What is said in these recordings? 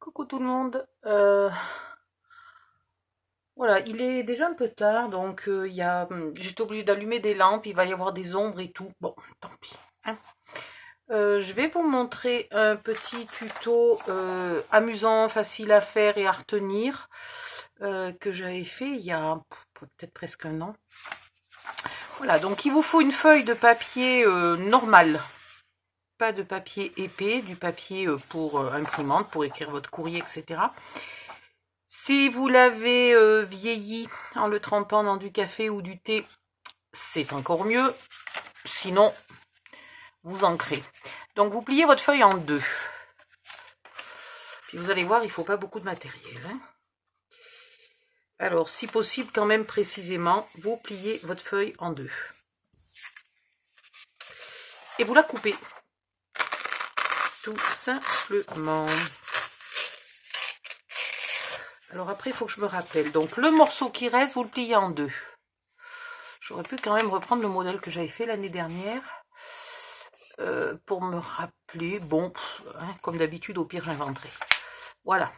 Coucou tout le monde. Voilà, il est déjà un peu tard, donc j'étais obligée d'allumer des lampes, il va y avoir des ombres et tout. Bon, tant pis, hein. Je vais vous montrer un petit tuto amusant, facile à faire et à retenir que j'avais fait il y a peut-être presque un an. Voilà, donc il vous faut une feuille de papier normal. Pas de papier épais, du papier pour imprimante, pour écrire votre courrier, etc. Si vous l'avez vieilli en le trempant dans du café ou du thé, c'est encore mieux. Sinon, vous ancrez. Donc, vous pliez votre feuille en deux. Puis vous allez voir, il ne faut pas beaucoup de matériel, hein. Alors, si possible, quand même précisément, vous pliez votre feuille en deux. Et vous la coupez. Tout simplement. Alors après, il faut que je me rappelle. Donc, le morceau qui reste, vous le pliez en deux. J'aurais pu quand même reprendre le modèle que j'avais fait l'année dernière. Pour me rappeler, bon, hein, comme d'habitude, au pire, j'inventerai. Voilà.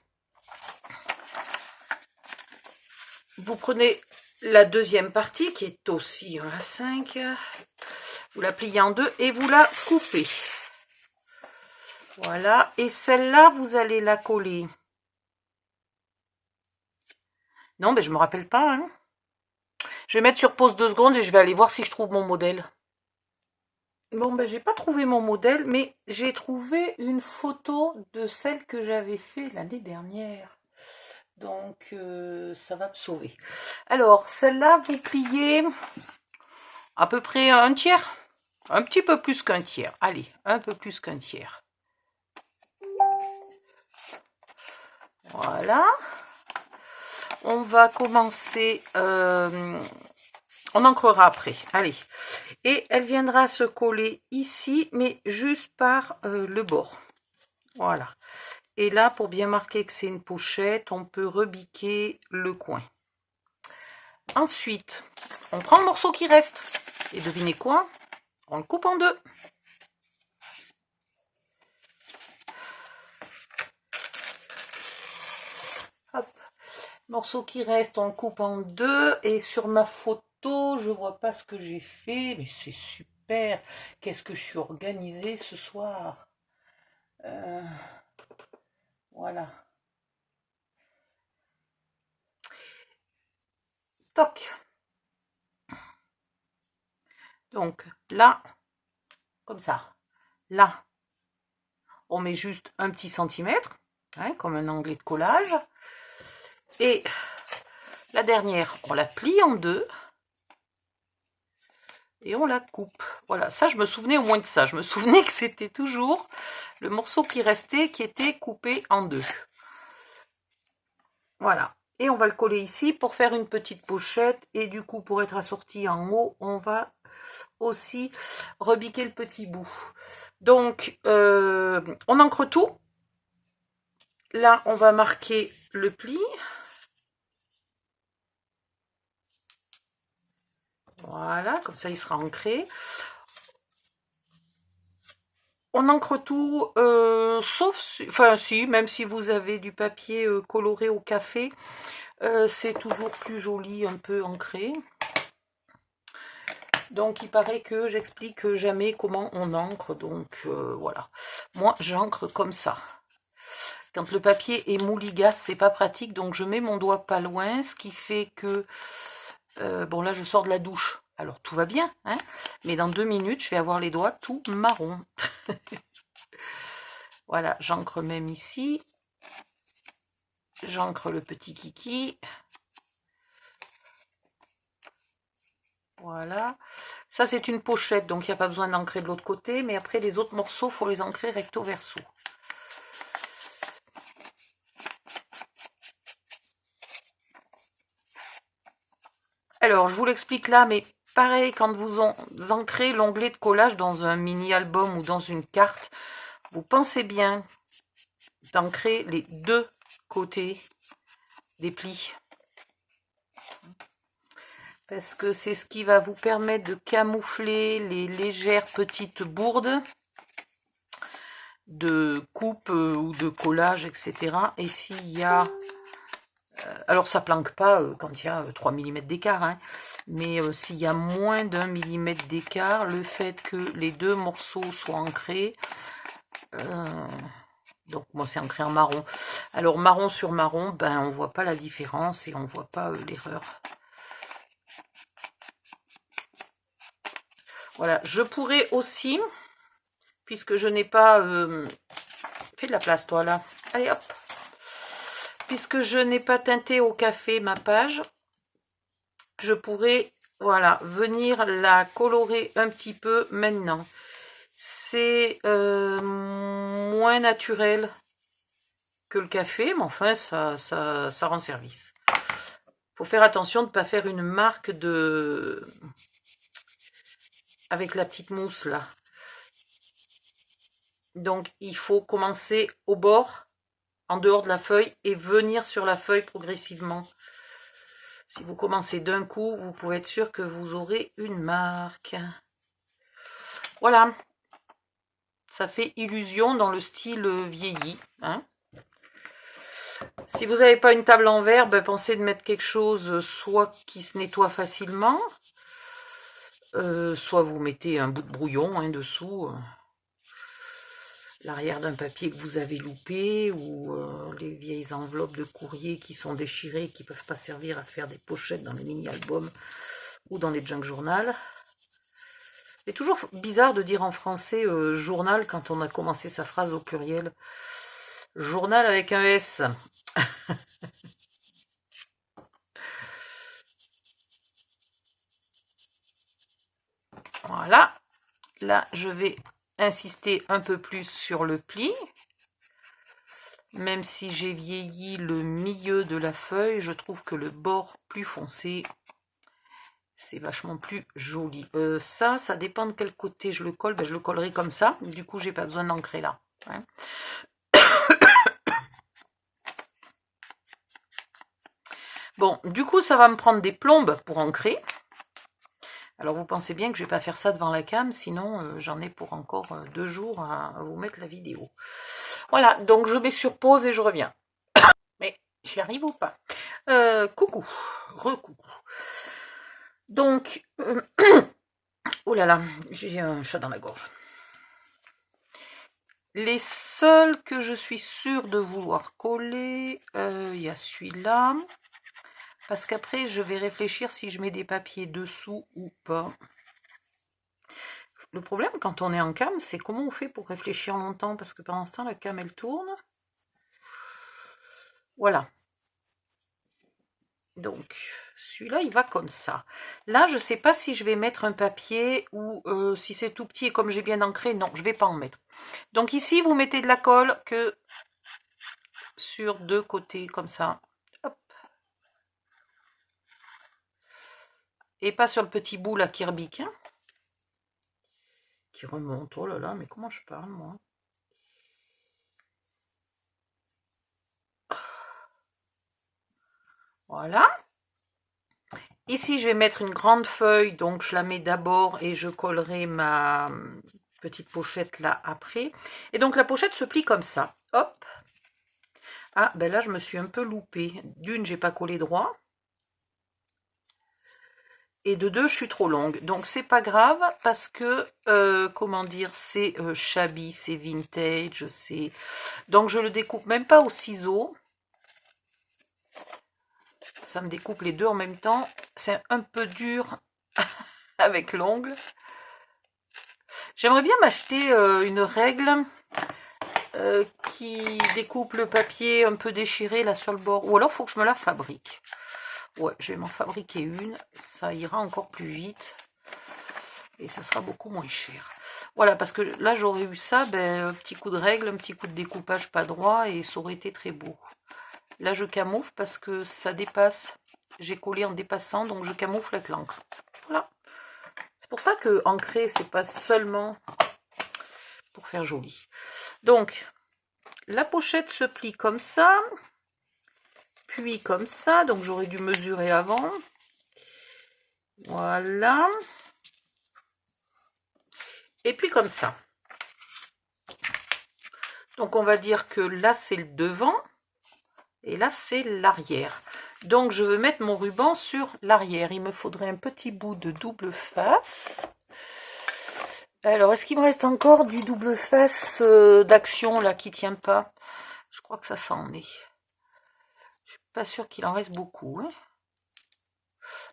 Vous prenez la deuxième partie, qui est aussi un A5. Vous la pliez en deux et vous la coupez. Voilà. Et celle-là, vous allez la coller. Non, mais je me rappelle pas, hein. Je vais mettre sur pause 2 secondes et je vais aller voir si je trouve mon modèle. Bon, ben, j'ai pas trouvé mon modèle, mais j'ai trouvé une photo de celle que j'avais fait l'année dernière. Donc, ça va me sauver. Alors, celle-là, vous pliez à peu près un tiers. Un petit peu plus qu'un tiers. Allez, un peu plus qu'un tiers. Voilà. On va commencer... on encrera après. Allez. Et elle viendra se coller ici, mais juste par le bord. Voilà. Et là, pour bien marquer que c'est une pochette, on peut rebiquer le coin. Ensuite, on prend le morceau qui reste. Et devinez quoi? On le coupe en deux. Hop. Morceau qui reste, on le coupe en deux. Et sur ma photo, je vois pas ce que j'ai fait. Mais c'est super. Qu'est-ce que je suis organisée ce soir. Voilà. Toc. Donc là, comme ça. Là, on met juste un petit centimètre, hein, comme un onglet de collage. Et la dernière, on la plie en deux. Et on la coupe. Voilà, ça je me souvenais au moins de ça. Je me souvenais que c'était toujours le morceau qui restait qui était coupé en deux. Voilà. Et on va le coller ici pour faire une petite pochette. Et du coup, pour être assorti en haut, on va aussi rebiquer le petit bout. Donc, on encre tout. Là, on va marquer le pli. Voilà, comme ça il sera ancré. On encre tout, sauf, enfin si, même si vous avez du papier coloré au café, c'est toujours plus joli, un peu ancré. Donc il paraît que j'explique jamais comment on encre, donc voilà. Moi j'encre comme ça. Quand le papier est mouligasse, c'est pas pratique, donc je mets mon doigt pas loin, ce qui fait que, bon là je sors de la douche. Alors tout va bien, hein, mais dans 2 minutes, je vais avoir les doigts tout marron. Voilà, j'encre même ici. J'encre le petit kiki. Voilà. Ça, c'est une pochette, donc il n'y a pas besoin d'ancrer de l'autre côté. Mais après, les autres morceaux, il faut les ancrer recto verso. Alors, je vous l'explique là, mais pareil, quand vous ancrez l'onglet de collage dans un mini-album ou dans une carte, vous pensez bien d'ancrer les deux côtés des plis. Parce que c'est ce qui va vous permettre de camoufler les légères petites bourdes. de coupe ou de collage, etc. Et s'il y a... alors ça planque pas quand il y a 3 mm d'écart, hein, mais s'il y a moins d'1 millimètre d'écart, le fait que les deux morceaux soient ancrés, donc moi c'est ancré en marron. Alors marron sur marron, ben on voit pas la différence et on voit pas l'erreur. Voilà, je pourrais aussi, puisque je n'ai pas... fais de la place toi là, allez hop. Puisque je n'ai pas teinté au café ma page, je pourrais, voilà, venir la colorer un petit peu maintenant. C'est moins naturel que le café, mais enfin, ça rend service. Faut faire attention de ne pas faire une marque de... avec la petite mousse, là. Donc, il faut commencer au bord, en dehors de la feuille, et venir sur la feuille progressivement. Si vous commencez d'un coup, vous pouvez être sûr que vous aurez une marque. Voilà. Ça fait illusion dans le style vieilli. Hein. Si vous n'avez pas une table en verre, ben, pensez de mettre quelque chose soit qui se nettoie facilement, soit vous mettez un bout de brouillon hein, dessous, l'arrière d'un papier que vous avez loupé, ou les vieilles enveloppes de courrier qui sont déchirées et qui ne peuvent pas servir à faire des pochettes dans les mini-albums ou dans les junk journal. C'est toujours bizarre de dire en français journal quand on a commencé sa phrase au pluriel. Journal avec un S. Voilà. Là, je vais insister un peu plus sur le pli. Même si j'ai vieilli le milieu de la feuille, je trouve que le bord plus foncé, c'est vachement plus joli. Ça dépend de quel côté je le colle. Ben, je le collerai comme ça. Du coup, j'ai pas besoin d'ancrer là. Hein. Bon, du coup, ça va me prendre des plombes pour ancrer. Alors, vous pensez bien que je vais pas faire ça devant la cam, sinon j'en ai pour encore 2 jours à vous mettre la vidéo. Voilà, donc je mets sur pause et je reviens. Mais j'y arrive ou pas? Coucou, recoucou. Donc, oh là là, j'ai un chat dans la gorge. Les seuls que je suis sûre de vouloir coller, il y a celui-là. Parce qu'après, je vais réfléchir si je mets des papiers dessous ou pas. Le problème, quand on est en cam, c'est comment on fait pour réfléchir longtemps. Parce que pendant ce temps, la cam, elle tourne. Voilà. Donc, celui-là, il va comme ça. Là, je ne sais pas si je vais mettre un papier ou si c'est tout petit et comme j'ai bien ancré. Non, je ne vais pas en mettre. Donc ici, vous mettez de la colle que sur 2 côtés, comme ça. Hop. Et pas sur le petit bout là qui rebique. Hein, qui remonte. Oh là là, mais comment je parle, moi? Voilà. Ici, je vais mettre une grande feuille, donc je la mets d'abord et je collerai ma petite pochette là après. Et donc la pochette se plie comme ça. Hop. Ah, ben là, je me suis un peu loupée. D'une, j'ai pas collé droit. Et de 2, je suis trop longue. Donc, c'est pas grave parce que, comment dire, c'est shabby, c'est vintage, c'est... Donc, je le découpe même pas au ciseau. Ça me découpe les deux en même temps. C'est un peu dur avec l'ongle. J'aimerais bien m'acheter une règle qui découpe le papier un peu déchiré là sur le bord. Ou alors, il faut que je me la fabrique. Ouais, je vais m'en fabriquer une. Ça ira encore plus vite. Et ça sera beaucoup moins cher. Voilà, parce que là, j'aurais eu ça, ben, un petit coup de règle, un petit coup de découpage pas droit, et ça aurait été très beau. Là, je camoufle parce que ça dépasse. J'ai collé en dépassant, donc je camoufle avec l'encre. Voilà. C'est pour ça que ancrer, c'est pas seulement pour faire joli. Donc, la pochette se plie comme ça, puis comme ça, donc j'aurais dû mesurer avant. Voilà. Et puis comme ça. Donc on va dire que là c'est le devant et là c'est l'arrière. Donc je veux mettre mon ruban sur l'arrière. Il me faudrait un petit bout de double face. Alors est-ce qu'il me reste encore du double face d'action là qui tient pas? Je crois que ça s'en est. Je suis pas sûre qu'il en reste beaucoup. Hein.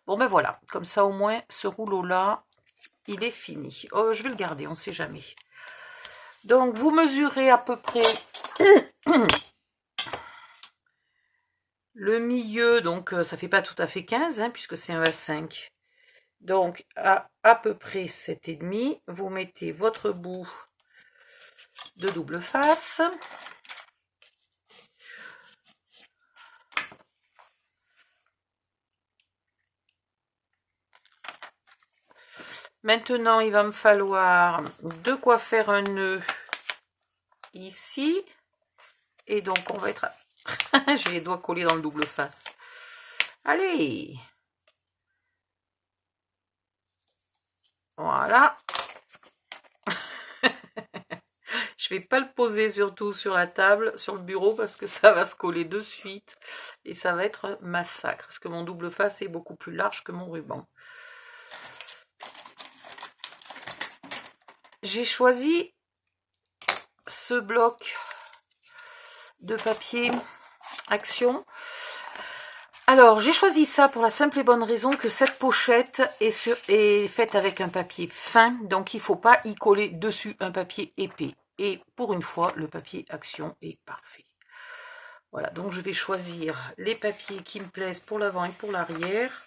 Bon ben voilà, comme ça au moins ce rouleau là, il est fini. Oh, je vais le garder, on ne sait jamais. Donc vous mesurez à peu près le milieu, donc ça fait pas tout à fait 15, hein, puisque c'est un A5. Donc à peu près 7,5, vous mettez votre bout de double face. Maintenant, il va me falloir de quoi faire un nœud ici. Et donc, on va être... J'ai les doigts collés dans le double face. Allez! Voilà. Je vais pas le poser surtout sur la table, sur le bureau, parce que ça va se coller de suite. Et ça va être massacre, parce que mon double face est beaucoup plus large que mon ruban. J'ai choisi ce bloc de papier Action. Alors, j'ai choisi ça pour la simple et bonne raison que cette pochette est faite avec un papier fin, donc il ne faut pas y coller dessus un papier épais. Et pour une fois, le papier Action est parfait. Voilà, donc je vais choisir les papiers qui me plaisent pour l'avant et pour l'arrière.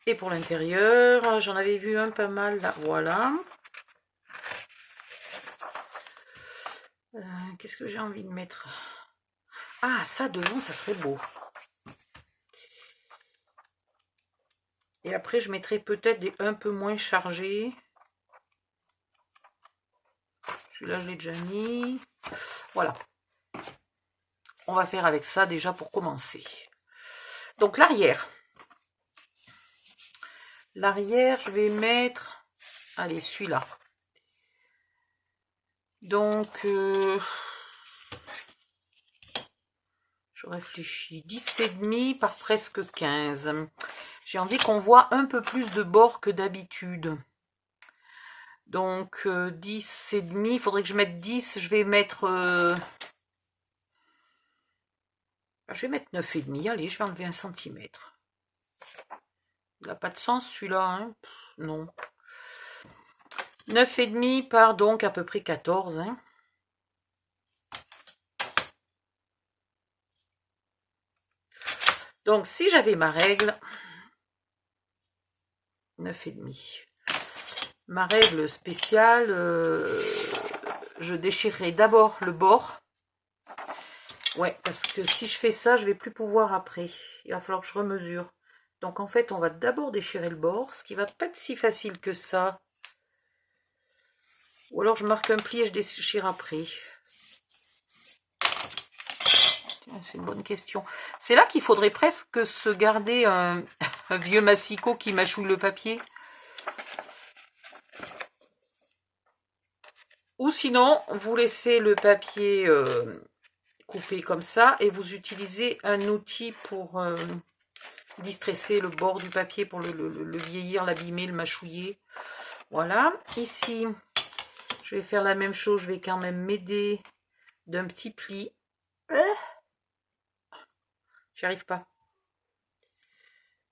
Et pour l'intérieur, j'en avais vu un pas mal là, voilà. Qu'est-ce que j'ai envie de mettre? Ah, ça devant, ça serait beau. Et après, je mettrai peut-être des un peu moins chargés. Celui-là, je l'ai déjà mis. Voilà. On va faire avec ça déjà pour commencer. Donc, l'arrière. L'arrière, je vais mettre... Allez, celui-là. Donc, je réfléchis. 10,5 par presque 15. J'ai envie qu'on voit un peu plus de bords que d'habitude. Donc 10,5, il faudrait que je mette 10, je vais mettre 9,5, allez, je vais enlever 1 cm. Il n'a pas de sens celui-là, hein? Non. 9,5 par donc à peu près 14. Hein? Donc si j'avais ma règle, 9,5. Ma règle spéciale, je déchirerai d'abord le bord. Ouais, parce que si je fais ça, je vais plus pouvoir après. Il va falloir que je remesure. Donc en fait, on va d'abord déchirer le bord, ce qui va pas être si facile que ça. Ou alors je marque un pli et je déchire après. C'est une bonne question. C'est là qu'il faudrait presque se garder un vieux massicot qui mâchouille le papier. Ou sinon, vous laissez le papier coupé comme ça et vous utilisez un outil pour distresser le bord du papier, pour le vieillir, l'abîmer, le mâchouiller. Voilà. Ici, je vais faire la même chose. Je vais quand même m'aider d'un petit pli. J'y arrive pas.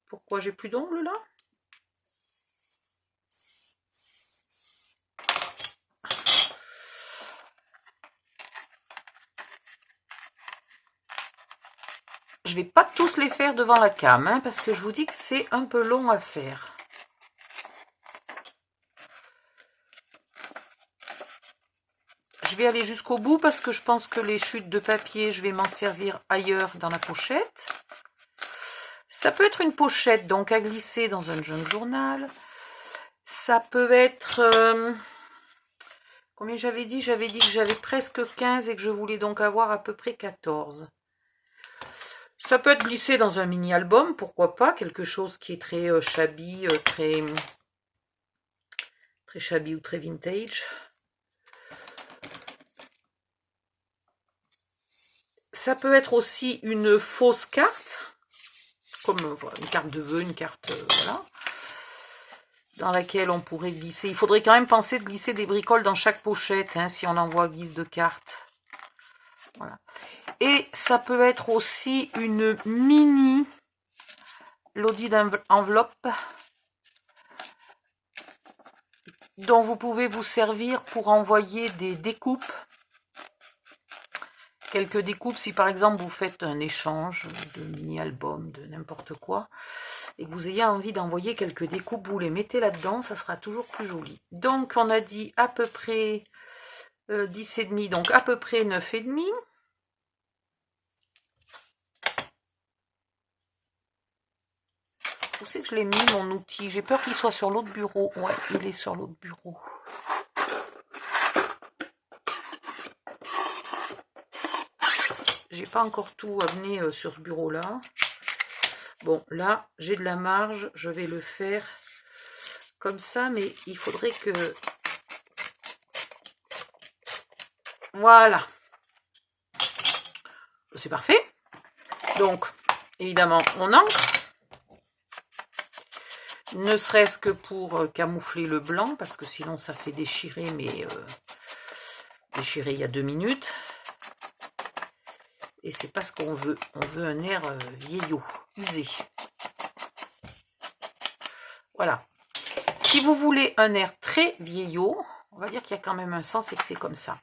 Pourquoi j'ai plus d'ongles là? Je vais pas tous les faire devant la cam, hein, parce que je vous dis que c'est un peu long à faire. Je vais aller jusqu'au bout parce que je pense que les chutes de papier, je vais m'en servir ailleurs dans la pochette. Ça peut être une pochette donc à glisser dans un junk journal. Ça peut être... combien j'avais dit? J'avais dit que j'avais presque 15 et que je voulais donc avoir à peu près 14. Ça peut être glissé dans un mini-album, pourquoi pas, quelque chose qui est très shabby, très shabby ou très vintage. Ça peut être aussi une fausse carte, comme voilà, une carte de vœux, une carte, voilà, dans laquelle on pourrait glisser. Il faudrait quand même penser de glisser des bricoles dans chaque pochette, hein, si on envoie guise de carte. Voilà. Et ça peut être aussi une mini loaded enveloppe dont vous pouvez vous servir pour envoyer des découpes. Quelques découpes, si par exemple vous faites un échange de mini-album, de n'importe quoi, et que vous ayez envie d'envoyer quelques découpes, vous les mettez là-dedans, ça sera toujours plus joli. Donc on a dit à peu près 10,5, donc à peu près 9,5. Où c'est que je l'ai mis mon outil? J'ai peur qu'il soit sur l'autre bureau. Ouais, il est sur l'autre bureau. J'ai pas encore tout amené sur ce bureau-là. Bon, là, j'ai de la marge. Je vais le faire comme ça, mais il faudrait que... Voilà. C'est parfait. Donc, évidemment, on encre. Ne serait-ce que pour camoufler le blanc, parce que sinon ça fait déchirer, mais déchirer il y a 2 minutes. Et c'est pas ce qu'on veut. On veut un air vieillot, usé. Voilà. Si vous voulez un air très vieillot, on va dire qu'il y a quand même un sens et que c'est comme ça.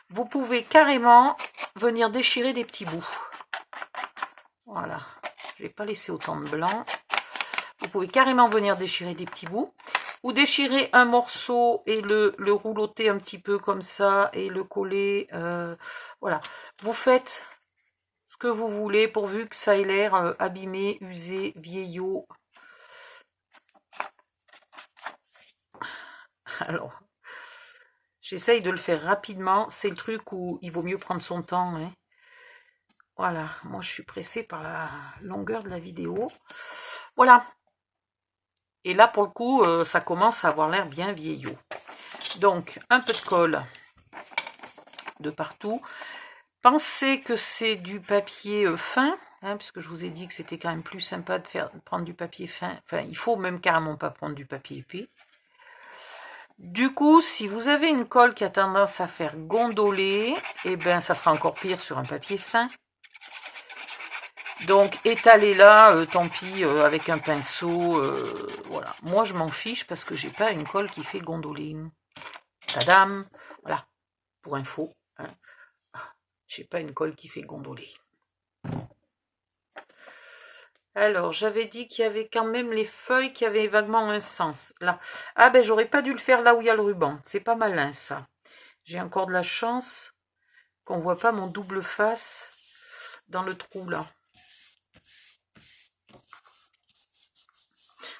Vous pouvez carrément venir déchirer des petits bouts. Voilà. Je vais pas laisser autant de blanc. Vous pouvez carrément venir déchirer des petits bouts. Ou déchirer un morceau et le rouloter un petit peu comme ça et le coller. Voilà. Vous faites ce que vous voulez pourvu que ça ait l'air abîmé, usé, vieillot. Alors, j'essaye de le faire rapidement. C'est le truc où il vaut mieux prendre son temps. Hein. Voilà. Moi, je suis pressée par la longueur de la vidéo. Voilà. Et là, pour le coup, ça commence à avoir l'air bien vieillot. Donc, un peu de colle de partout. Pensez que c'est du papier fin, hein, puisque je vous ai dit que c'était quand même plus sympa de prendre du papier fin. Enfin, il faut même carrément pas prendre du papier épais. Du coup, si vous avez une colle qui a tendance à faire gondoler, eh ben, ça sera encore pire sur un papier fin. Donc, étalez-la, tant pis, avec un pinceau, voilà. Moi, je m'en fiche parce que j'ai pas une colle qui fait gondoler. Tadam! Voilà, pour info. Hein. J'ai pas une colle qui fait gondoler. Alors, j'avais dit qu'il y avait quand même les feuilles qui avaient vaguement un sens. Là. Ah ben, j'aurais pas dû le faire là où il y a le ruban. C'est pas malin, ça. J'ai encore de la chance qu'on voit pas mon double face dans le trou, là.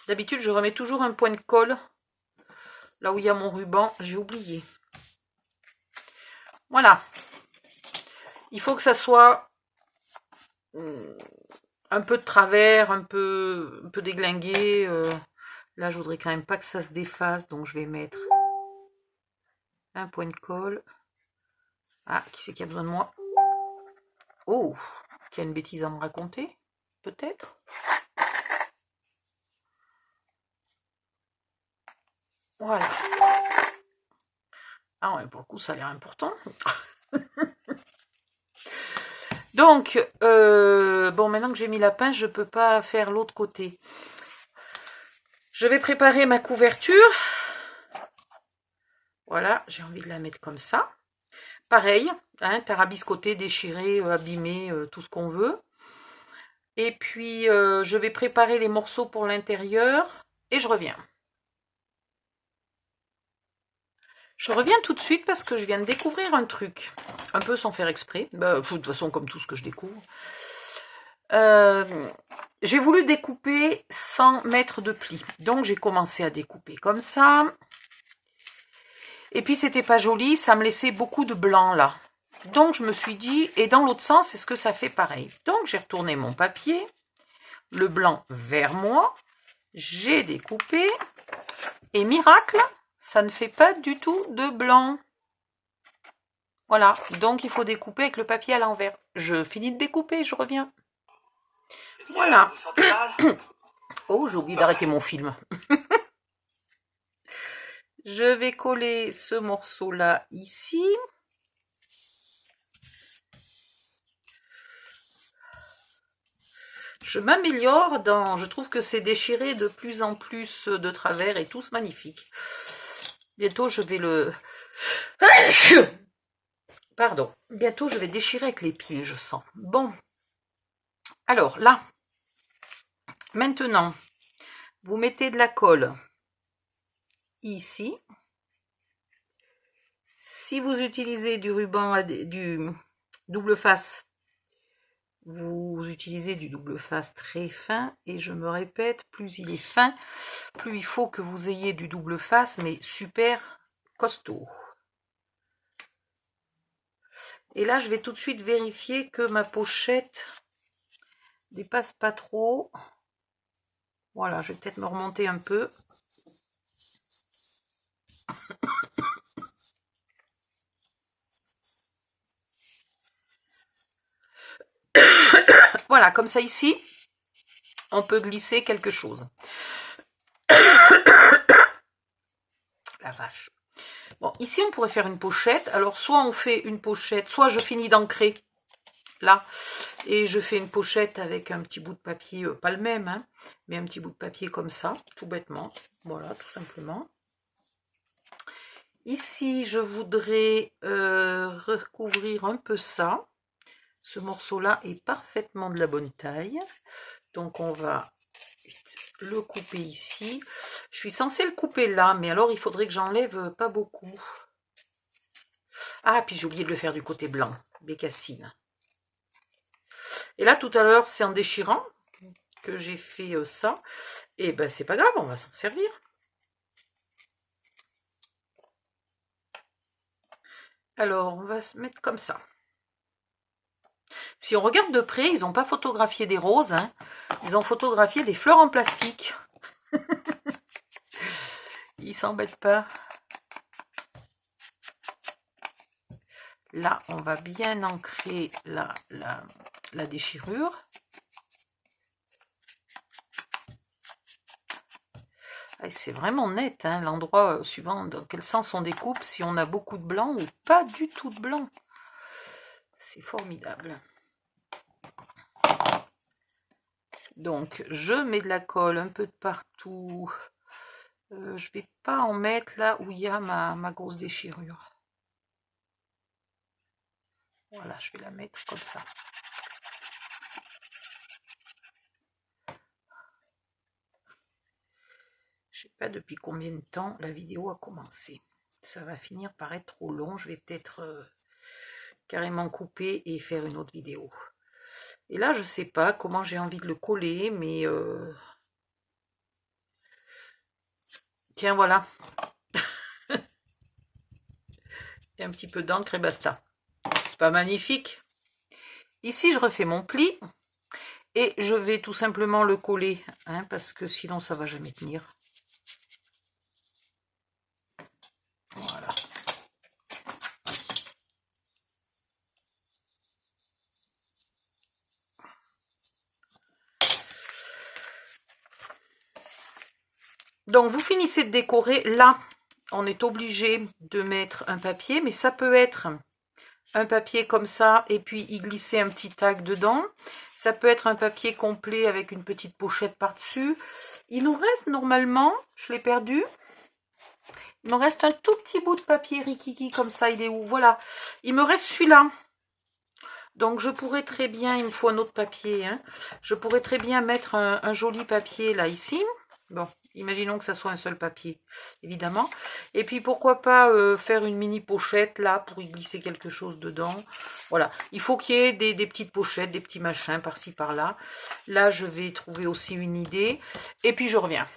D'habitude, je remets toujours un point de colle là où il y a mon ruban. J'ai oublié. Voilà. Il faut que ça soit un peu de travers, un peu déglingué. Là, je voudrais quand même pas que ça se défasse, donc je vais mettre un point de colle. Ah, qui c'est qui a besoin de moi? Oh, qui a une bêtise à me raconter, peut-être? Voilà. Ah ouais, pour le coup, ça a l'air important. Donc, bon, maintenant que j'ai mis la pince, je ne peux pas faire l'autre côté. Je vais préparer ma couverture. Voilà, j'ai envie de la mettre comme ça. Pareil, hein, tarabiscoté, déchiré, abîmé, tout ce qu'on veut. Et puis, je vais préparer les morceaux pour l'intérieur et je reviens. Je reviens tout de suite parce que je viens de découvrir un truc, un peu sans faire exprès, de toute façon comme tout ce que je découvre. J'ai voulu découper sans mettre de plis, donc j'ai commencé à découper comme ça. Et puis c'était pas joli, ça me laissait beaucoup de blanc là. Donc je me suis dit, et dans l'autre sens, est-ce que ça fait pareil? Donc j'ai retourné mon papier, le blanc vers moi, j'ai découpé, et miracle, ça ne fait pas du tout de blanc. Voilà, donc il faut découper avec le papier à l'envers. Je finis de découper, je reviens. Voilà. Oh, j'ai oublié d'arrêter mon film. Je vais coller ce morceau-là ici. Je m'améliore je trouve que c'est déchiré de plus en plus de travers et tous magnifiques. Bientôt, je vais le... Pardon. Bientôt, je vais déchirer avec les pieds, je sens. Bon. Alors, là. Maintenant, vous mettez de la colle ici. Si vous utilisez du ruban, du double face, vous utilisez du double face très fin. Et je me répète, plus il est fin, plus il faut que vous ayez du double face, mais super costaud. Et là, je vais tout de suite vérifier que ma pochette dépasse pas trop. Voilà, je vais peut-être me remonter un peu. Voilà, comme ça ici, on peut glisser quelque chose. La vache. Bon, ici, on pourrait faire une pochette. Alors, soit on fait une pochette, soit je finis d'ancrer, là, et je fais une pochette avec un petit bout de papier, pas le même, hein, mais un petit bout de papier comme ça, tout bêtement. Voilà, tout simplement. Ici, je voudrais recouvrir un peu ça. Ce morceau-là est parfaitement de la bonne taille. Donc, on va le couper ici. Je suis censée le couper là, mais alors il faudrait que j'enlève pas beaucoup. Ah, puis j'ai oublié de le faire du côté blanc, bécassine. Et là, tout à l'heure, c'est en déchirant que j'ai fait ça. Et ben, c'est pas grave, on va s'en servir. Alors, on va se mettre comme ça. Si on regarde de près, ils n'ont pas photographié des roses, hein. Ils ont photographié des fleurs en plastique. Ils s'embêtent pas. Là, on va bien ancrer la déchirure. C'est vraiment net, hein, l'endroit suivant dans quel sens on découpe, si on a beaucoup de blanc ou pas du tout de blanc. C'est formidable. Donc, je mets de la colle un peu de partout. Je vais pas en mettre là où il y a ma grosse déchirure. Voilà, je vais la mettre comme ça. Je sais pas depuis combien de temps la vidéo a commencé. Ça va finir par être trop long. Je vais peut-être carrément couper et faire une autre vidéo. Et là, je sais pas comment j'ai envie de le coller, mais... Tiens, voilà. Et un petit peu d'encre et basta. C'est pas magnifique? Ici, je refais mon pli. Et je vais tout simplement le coller, hein, parce que sinon, ça va jamais tenir. Voilà. Donc, vous finissez de décorer. Là, on est obligé de mettre un papier, mais ça peut être un papier comme ça, et puis y glisser un petit tag dedans. Ça peut être un papier complet avec une petite pochette par-dessus. Il nous reste normalement, je l'ai perdu, il me reste un tout petit bout de papier rikiki comme ça. Il est où? Voilà, il me reste celui-là. Donc je pourrais très bien, il me faut un autre papier, hein. Je pourrais très bien mettre un joli papier là, ici. Bon, imaginons que ça soit un seul papier, évidemment. Et puis pourquoi pas faire une mini pochette là pour y glisser quelque chose dedans. Voilà, il faut qu'il y ait des petites pochettes, des petits machins par-ci par-là. Là, je vais trouver aussi une idée. Et puis je reviens.